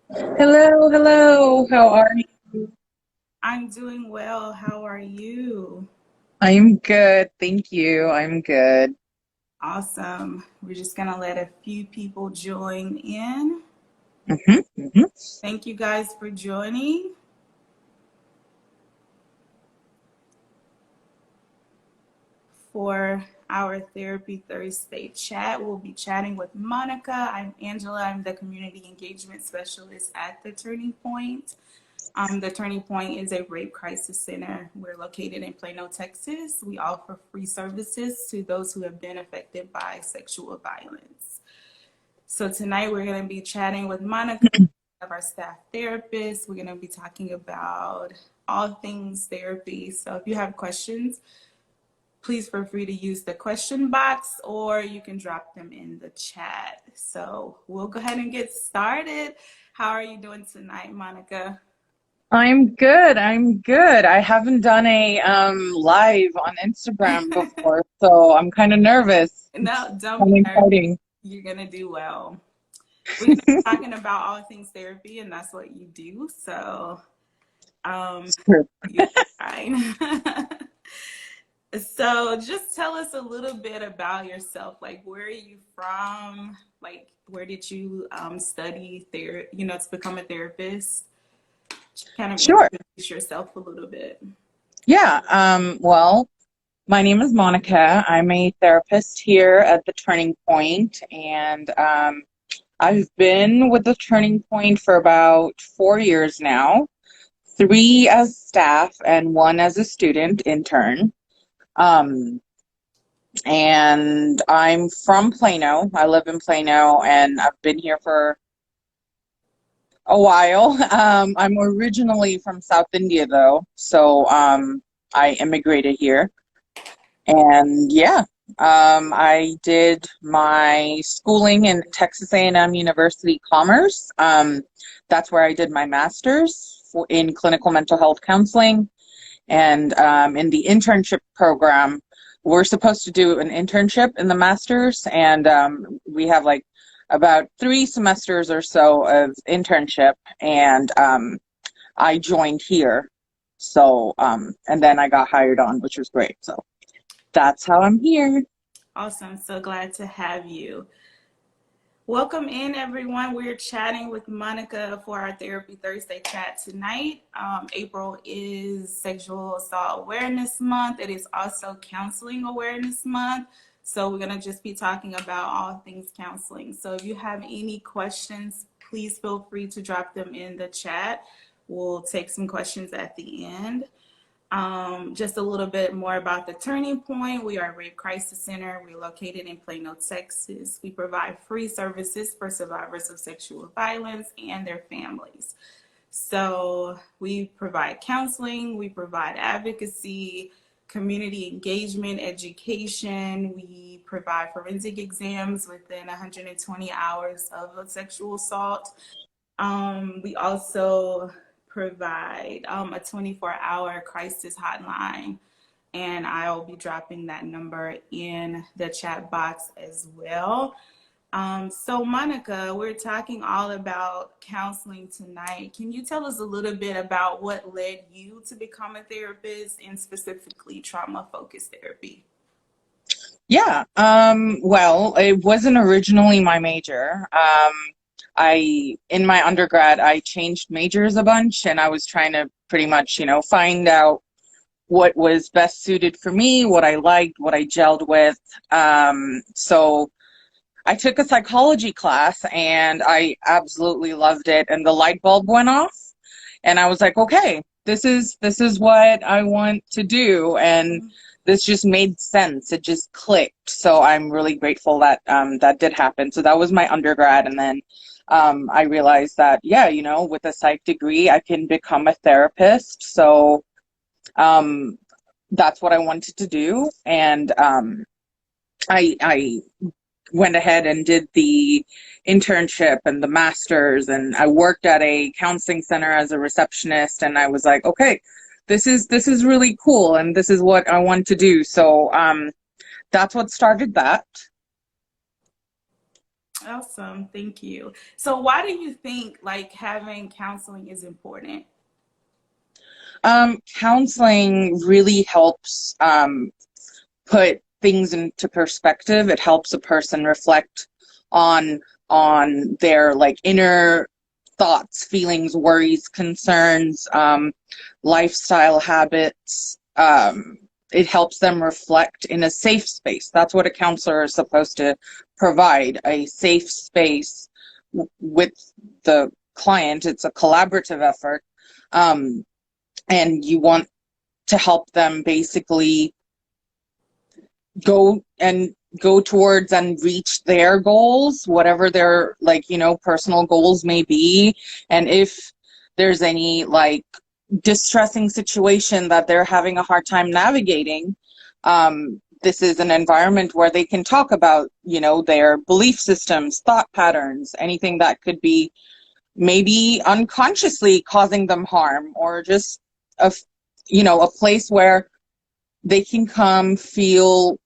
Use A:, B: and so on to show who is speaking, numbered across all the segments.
A: Hello, hello. How are you?
B: I'm doing well. How are you?
A: I'm good. Thank you. I'm good.
B: Awesome. We're just going to let a few people join in.
A: hmm hmm
B: Thank you guys for joining for our Therapy Thursday chat. We'll be chatting with Monica. I'm Angela. I'm the Community Engagement Specialist at the Turning Point. The Turning Point is a rape crisis center. We're located in Plano, Texas. We offer free services to those who have been affected by sexual violence. So tonight we're going to be chatting with Monica, of our staff therapist. We're going to be talking about all things therapy. So if you have questions, please feel free to use the question box or you can drop them in the chat. So we'll go ahead and get started. How are you doing tonight, Monica?
A: I'm good. I'm good. I haven't done a live on Instagram before, so I'm kind of nervous. It's
B: No, don't
A: kind
B: be
A: of
B: nervous.
A: exciting.
B: You're going to do well. We're going to be talking about all things therapy, and that's what you do. So
A: Sure.
B: you'll be fine. So just tell us a little bit about yourself. Like, where are you from? Like, where did you study to become a therapist? Kind of
A: Sure.
B: introduce yourself a little bit.
A: Yeah. Well, my name is Monica. I'm a therapist here at the Turning Point, and I've been with the Turning Point for about 4 years now. Three as staff and one as a student intern. Um, and I'm from Plano. I live in Plano and I've been here for a while. I'm originally from South India though, so I immigrated here. And yeah, I did my schooling in Texas A&M University Commerce. That's where I did my master's in clinical mental health counseling. And in the internship program, we're supposed to do an internship in the master's, and we have like about 3 semesters or so of internship, and I joined here. So, and then I got hired on, which was great. So that's how I'm here.
B: Awesome. So glad to have you. Welcome in, everyone. We're chatting with Monica for our Therapy Thursday chat tonight. April is Sexual Assault Awareness Month. It is also Counseling Awareness Month. So we're going to just be talking about all things counseling. So if you have any questions, please feel free to drop them in the chat. We'll take some questions at the end. Just a little bit more about the Turning Point. We are a rape crisis center. We're located in Plano, Texas. We provide free services for survivors of sexual violence and their families. So we provide counseling, we provide advocacy, community engagement, education. We provide forensic exams within 120 hours of a sexual assault. We also provide a 24-hour crisis hotline, and I'll be dropping that number in the chat box as well. So, Monica, we're talking all about counseling tonight. Can you tell us a little bit about what led you to become a therapist and specifically trauma focused therapy?
A: Yeah. Well, it wasn't originally my major. In my undergrad, I changed majors a bunch and I was trying to pretty much, find out what was best suited for me, what I liked, what I gelled with. So I took a psychology class and I absolutely loved it. And the light bulb went off and I was like, okay, this is what I want to do. And this just made sense. It just clicked. So I'm really grateful that that did happen. So that was my undergrad. And then I realized that, yeah, with a psych degree, I can become a therapist. So um, that's what I wanted to do. And I went ahead and did the internship and the master's, and I worked at a counseling center as a receptionist, and I was like, okay, this is really cool and this is what I want to do. So that's what started that.
B: Awesome. Thank you. So why do you think like having counseling is important?
A: Counseling really helps put things into perspective. It helps a person reflect on their like inner thoughts, feelings, worries, concerns, lifestyle habits. It helps them reflect in a safe space. That's what a counselor is supposed to provide, a safe space with the client. It's a collaborative effort. And you want to help them basically go towards and reach their goals, whatever their like, personal goals may be. And if there's any like distressing situation that they're having a hard time navigating, this is an environment where they can talk about, their belief systems, thought patterns, anything that could be maybe unconsciously causing them harm, or just a place where they can come feel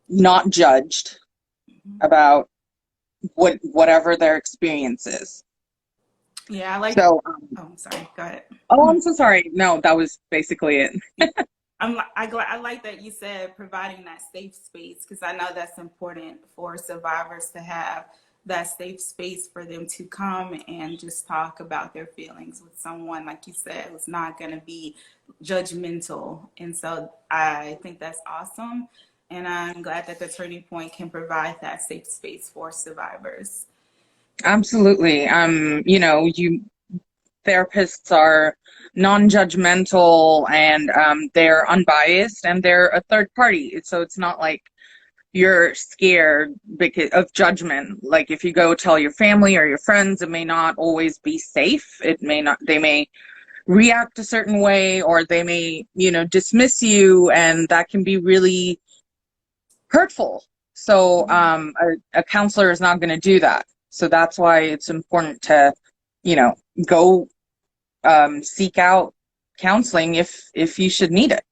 A: not judged about whatever their experience is.
B: Yeah, I like.
A: So,
B: Oh, I'm sorry. Go ahead.
A: oh, I'm so sorry. No, that was basically it.
B: I like that you said providing that safe space, because I know that's important for survivors to have that safe space for them to come and just talk about their feelings with someone, like you said, who's not going to be judgmental. And so I think that's awesome. And I'm glad that the Turning Point can provide that safe space for survivors.
A: Absolutely. Therapists are non-judgmental, and they're unbiased, and they're a third party. So it's not like you're scared because of judgment. Like if you go tell your family or your friends, it may not always be safe. They may react a certain way, or they may, dismiss you, and that can be really hurtful. So a counselor is not going to do that. So that's why it's important to, go seek out counseling if you should need it.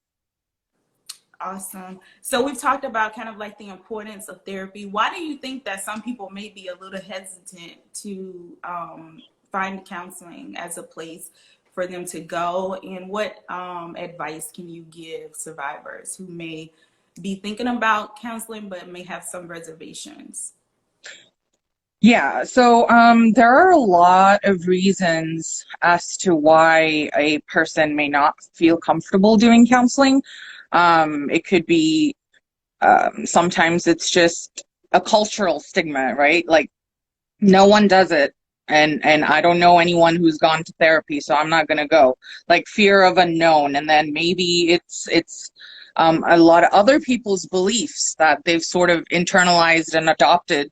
B: Awesome. So we've talked about kind of like the importance of therapy. Why do you think that some people may be a little hesitant to find counseling as a place for them to go? And what advice can you give survivors who may be thinking about counseling but may have some reservations?
A: Yeah, so there are a lot of reasons as to why a person may not feel comfortable doing counseling. It could be sometimes it's just a cultural stigma, right? Like no one does it, and I don't know anyone who's gone to therapy, so I'm not gonna go. Like fear of unknown, and then maybe it's a lot of other people's beliefs that they've sort of internalized and adopted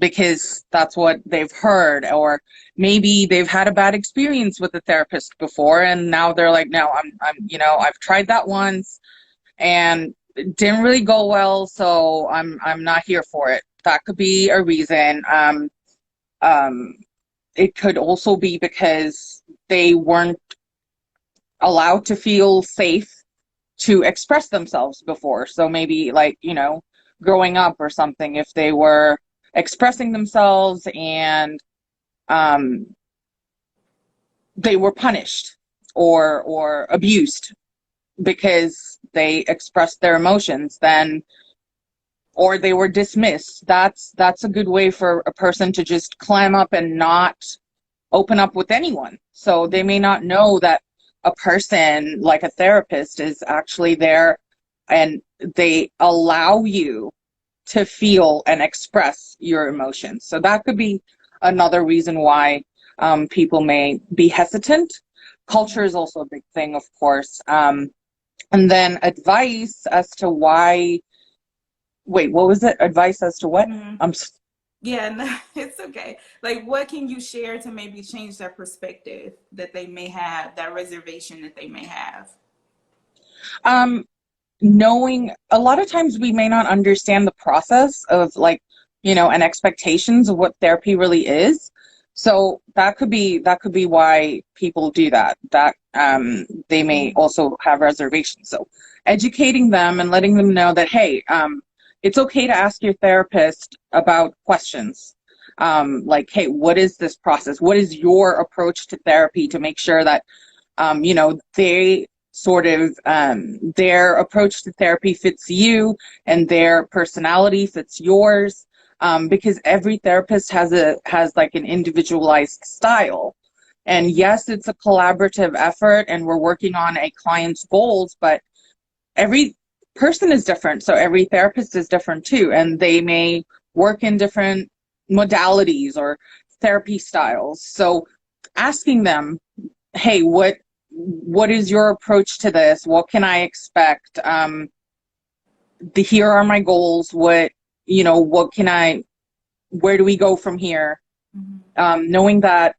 A: because that's what they've heard, or maybe they've had a bad experience with a therapist before, and now they're like, no, I've tried that once and it didn't really go well, so I'm not here for it. That could be a reason. It could also be because they weren't allowed to feel safe to express themselves before. So maybe like, growing up or something, if they were expressing themselves and they were punished or abused because they expressed their emotions, then, or they were dismissed, that's a good way for a person to just clam up and not open up with anyone. So they may not know that a person like a therapist is actually there, and they allow you to feel and express your emotions. So that could be another reason why people may be hesitant. Culture is also a big thing, of course. And then advice as to why, wait, what was it? Advice as to what?
B: Mm-hmm. Yeah, no, it's okay. Like, what can you share to maybe change that perspective that they may have, that reservation that they may have?
A: Knowing a lot of times we may not understand the process of like, and expectations of what therapy really is. So that could be why people do that. That they may also have reservations. So educating them and letting them know that, hey, it's okay to ask your therapist about questions. like, hey, what is this process? What is your approach to therapy to make sure that they sort of their approach to therapy fits you and their personality fits yours, because every therapist has like an individualized style. And yes, it's a collaborative effort and we're working on a client's goals, but every person is different. So every therapist is different too. And they may work in different modalities or therapy styles. So asking them, hey, what is your approach to this? What can I expect? Here are my goals. What can where do we go from here? Knowing that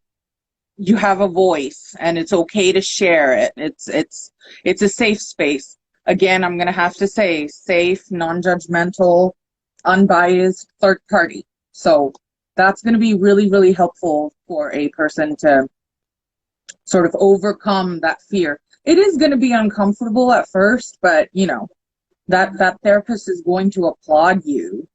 A: you have a voice and it's okay to share it. It's a safe space. Again, I'm going to have to say safe, non-judgmental, unbiased third party. So that's going to be really, really helpful for a person to sort of overcome that fear. It is going to be uncomfortable at first, but that therapist is going to applaud you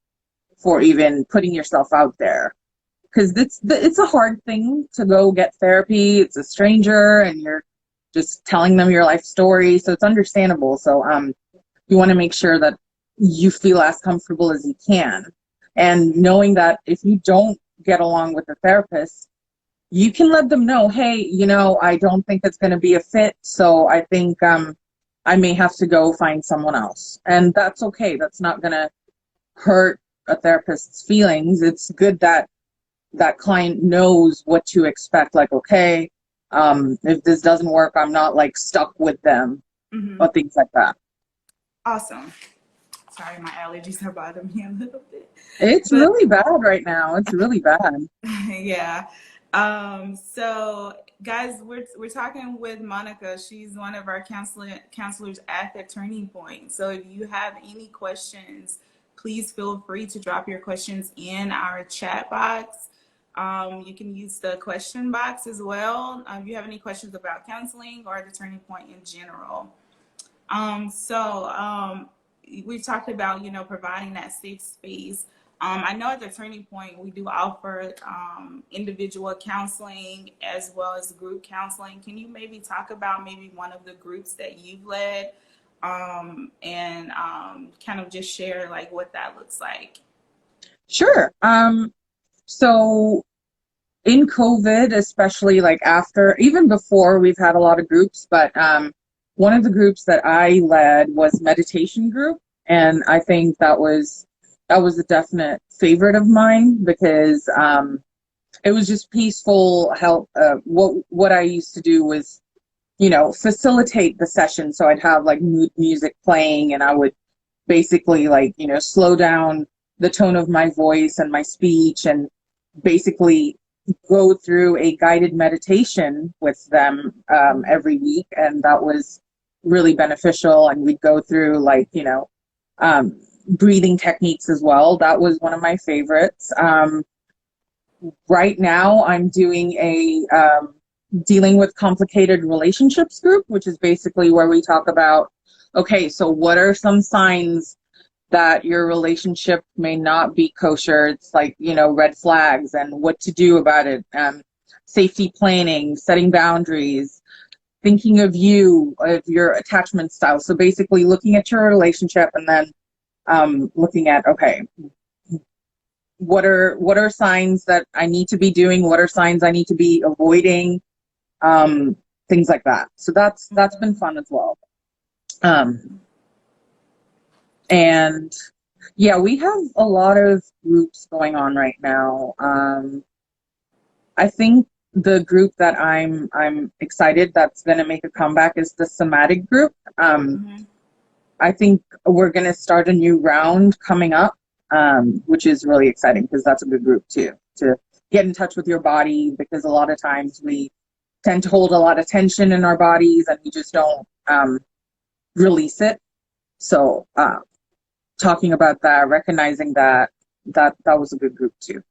A: for even putting yourself out there, because it's a hard thing to go get therapy. It's a stranger and you're just telling them your life story, so it's understandable. So you want to make sure that you feel as comfortable as you can, and knowing that if you don't get along with the therapist, you can let them know, hey, I don't think it's going to be a fit, so I think I may have to go find someone else. And that's okay. That's not going to hurt a therapist's feelings. It's good that that client knows what to expect. Like, okay, if this doesn't work, I'm not like stuck with them, or things like that.
B: Awesome. Sorry, my allergies are bothering me a little bit.
A: It's
B: But
A: really bad right now. It's really bad.
B: yeah. So guys, we're talking with Monica. She's one of our counselors at the Turning Point. So if you have any questions, please feel free to drop your questions in our chat box. You can use the question box as well. If you have any questions about counseling or the Turning Point in general. We've talked about, providing that safe space. I know at the Turning Point, we do offer individual counseling as well as group counseling. Can you maybe talk about maybe one of the groups that you've led, and kind of just share like what that looks like?
A: Sure. So in COVID, especially like after, even before, we've had a lot of groups, but one of the groups that I led was meditation group. And I think that was a definite favorite of mine, because it was just peaceful help. What I used to do was, facilitate the session. So I'd have like mood music playing, and I would basically like, slow down the tone of my voice and my speech, and basically go through a guided meditation with them every week. And that was really beneficial. And we'd go through like, breathing techniques as well. That was one of my favorites. Right now, I'm doing a dealing with complicated relationships group, which is basically where we talk about, okay, so what are some signs that your relationship may not be kosher? It's like, red flags and what to do about it. Safety planning, setting boundaries, thinking of your attachment style. So basically looking at your relationship and then looking at, okay, what are signs that I need to be doing? What are signs I need to be avoiding? Things like that. So that's been fun as well. And yeah, we have a lot of groups going on right now. I think the group that I'm excited that's going to make a comeback is the somatic group. I think we're going to start a new round coming up, which is really exciting, because that's a good group too, to get in touch with your body, because a lot of times we tend to hold a lot of tension in our bodies and we just don't release it. So talking about that, recognizing that was a good group too.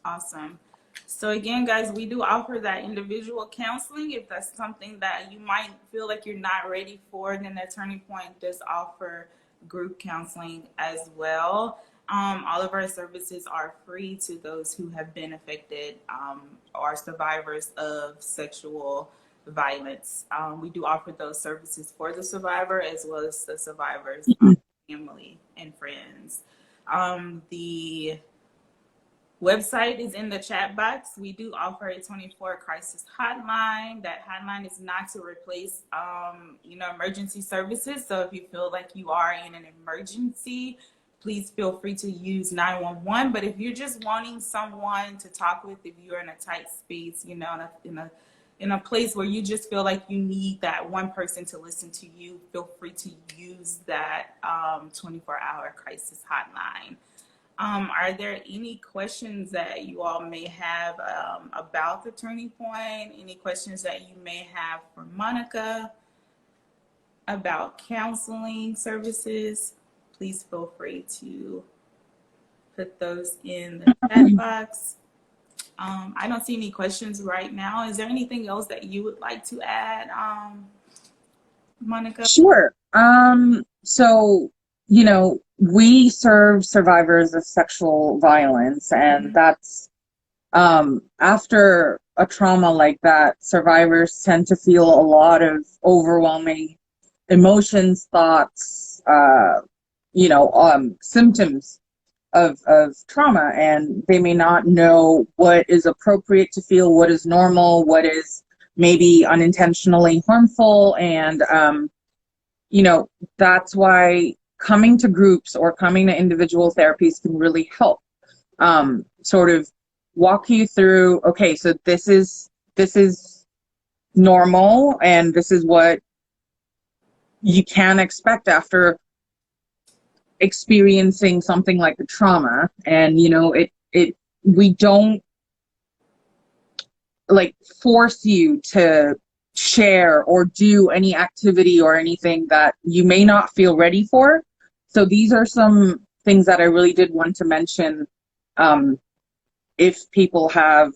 B: Awesome. So again, guys, we do offer that individual counseling. If that's something that you might feel like you're not ready for, then the Turning Point does offer group counseling as well. All of our services are free to those who have been affected or survivors of sexual violence. We do offer those services for the survivor as well as the survivor's family and friends. The website is in the chat box. We do offer a 24 crisis hotline. That hotline is not to replace, emergency services. So if you feel like you are in an emergency, please feel free to use 911. But if you're just wanting someone to talk with, if you're in a tight space, in a place where you just feel like you need that one person to listen to you, feel free to use that 24-hour crisis hotline. Are there any questions that you all may have about the Turning Point? Any questions that you may have for Monica about counseling services? Please feel free to put those in the chat box. I don't see any questions right now. Is there anything else that you would like to add, Monica?
A: Sure. So, we serve survivors of sexual violence, and that's after a trauma like that, survivors tend to feel a lot of overwhelming emotions, thoughts, symptoms of trauma, and they may not know what is appropriate to feel, what is normal, what is maybe unintentionally harmful, and that's why coming to groups or coming to individual therapies can really help sort of walk you through, okay, so this is normal, and this is what you can expect after experiencing something like a trauma. And we don't like force you to share or do any activity or anything that you may not feel ready for. So these are some things that I really did want to mention if people have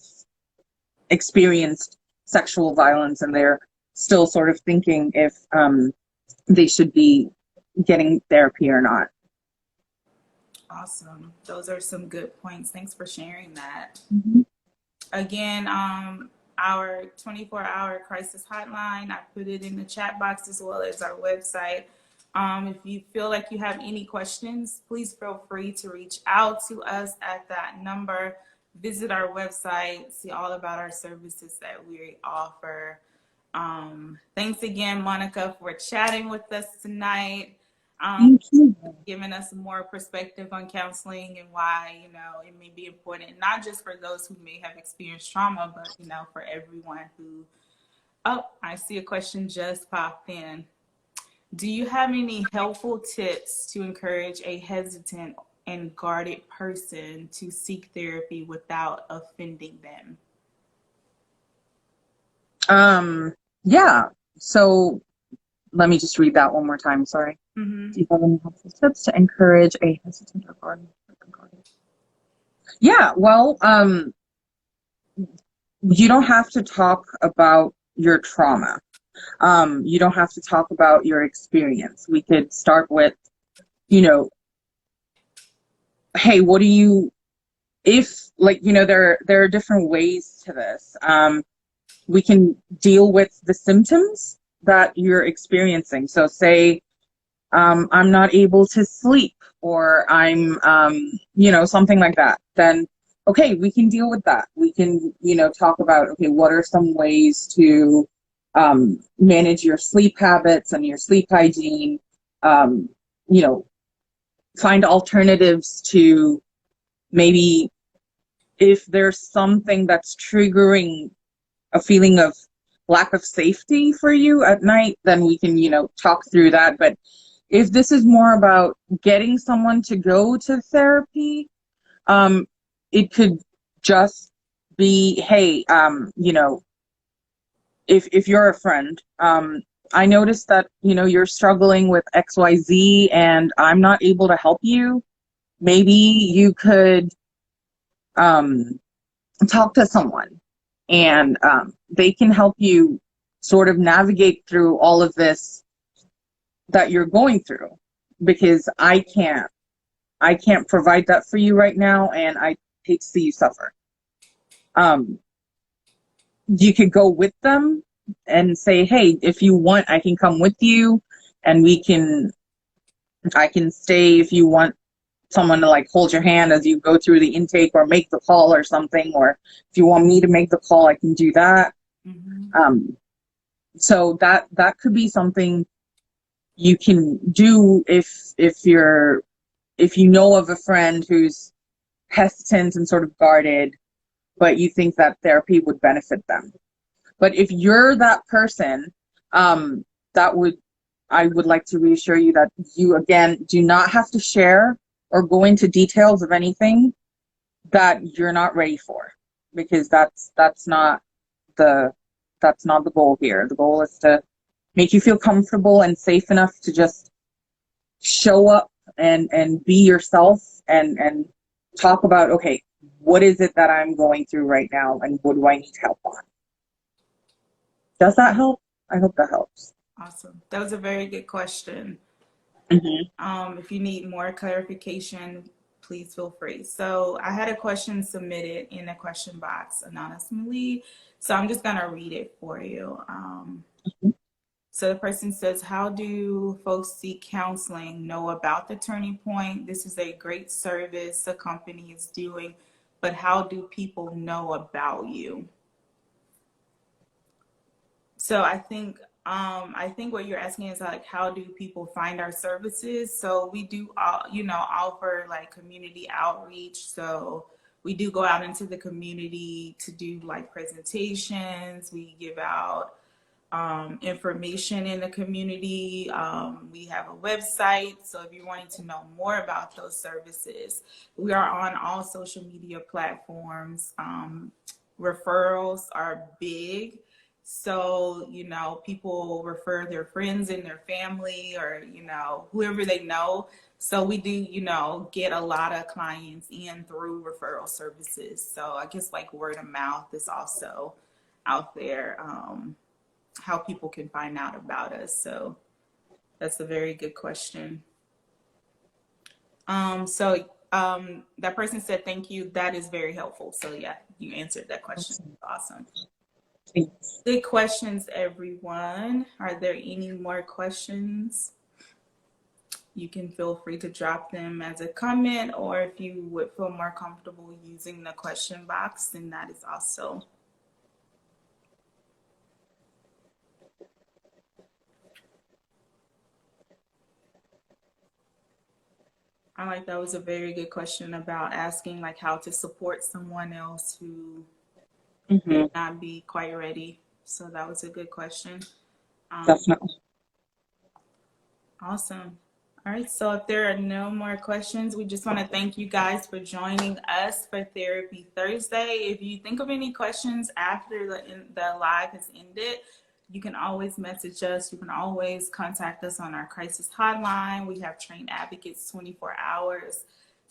A: experienced sexual violence and they're still sort of thinking if they should be getting therapy or not.
B: Awesome. Those are some good points. Thanks for sharing that.
A: Mm-hmm.
B: Again, our 24-hour crisis hotline, I put it in the chat box as well as our website. If you feel like you have any questions, please feel free to reach out to us at that number. Visit our website, see all about our services that we offer. Thanks again, Monica, for chatting with us tonight.
A: Thank you.
B: Giving us more perspective on counseling and why, it may be important, not just for those who may have experienced trauma, but, for everyone who, I see a question just popped in. Do you have any helpful tips to encourage a hesitant and guarded person to seek therapy without offending them?
A: Yeah. So let me just read that one more time. Sorry.
B: Mm-hmm.
A: Do you have any helpful tips to encourage a hesitant or guarded? Yeah. Well, you don't have to talk about your trauma. You don't have to talk about your experience. We could start with, hey, what do you, there are different ways to this. We can deal with the symptoms that you're experiencing. So say, I'm not able to sleep, or I'm, something like that. Then, okay, we can deal with that. We can, talk about, okay, what are some ways to manage your sleep habits and your sleep hygiene, find alternatives to maybe if there's something that's triggering a feeling of lack of safety for you at night, then we can, talk through that. But if this is more about getting someone to go to therapy, it could just be, hey, if you're a friend, I noticed that, you're struggling with XYZ and I'm not able to help you. Maybe you could talk to someone and they can help you sort of navigate through all of this that you're going through, because I can't I can't provide that for you right now, and I hate to see you suffer. You could go with them and say, hey, if you want, I can come with you, and I can stay if you want someone to like hold your hand as you go through the intake or make the call or something, or if you want me to make the call, I can do that. So that could be something you can do if you know of a friend who's hesitant and sort of guarded, but you think that therapy would benefit them. But if you're that person, that would I would like to reassure you that you, again, do not have to share or go into details of anything that you're not ready for, because that's not the goal here. The goal is to make you feel comfortable and safe enough to just show up and be yourself and talk about, okay, what is it that I'm going through right now and what do I need help on? Does that help? I hope that helps.
B: Awesome. That was a very good question. If you need more clarification, please feel free. So I had a question submitted in the question box anonymously, so I'm just going to read it for you. So the person says, how do folks seek counseling know about the Turning Point? This is a great service the company is doing, but how do people know about you? So I think what you're asking is like, how do people find our services? So we do, offer like community outreach. So we do go out into the community to do like presentations. We give out information in the community. We have a website. So if you're wanting to know more about those services, we are on all social media platforms. Referrals are big. So, people refer their friends and their family or, whoever they know. So we do, get a lot of clients in through referral services. So I guess like word of mouth is also out there, how people can find out about us. So that's a very good question. That person said, thank you. That is very helpful. So yeah, you answered that question. Awesome.
A: Thanks.
B: Good questions, everyone. Are there any more questions? You can feel free to drop them as a comment, or if you would feel more comfortable using the question box, then that is also. I like that was a very good question about asking like how to support someone else who may not be quite ready. So that was a good question.
A: Definitely.
B: Awesome. All right. So if there are no more questions, we just want to thank you guys for joining us for Therapy Thursday. If you think of any questions after the live has ended, you can always message us. You can always contact us on our crisis hotline. We have trained advocates 24 hours,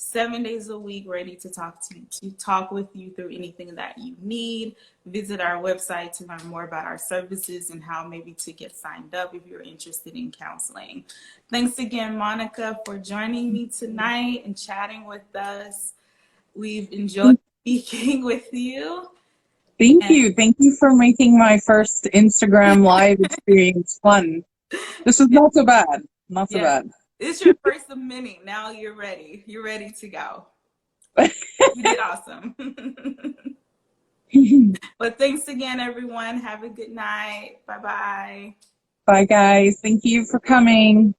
B: 7 days a week, ready to talk with you through anything that you need. Visit our website to learn more about our services and how maybe to get signed up if you're interested in counseling. Thanks again, Monica, for joining me tonight and chatting with us. We've enjoyed speaking with you.
A: Thank you. Thank you for making my first Instagram live experience fun. This is not so bad. Not so bad.
B: It's your first of many. Now you're ready. You're ready to go. You did awesome. But thanks again, everyone. Have a good night. Bye-bye.
A: Bye, guys. Thank you for coming.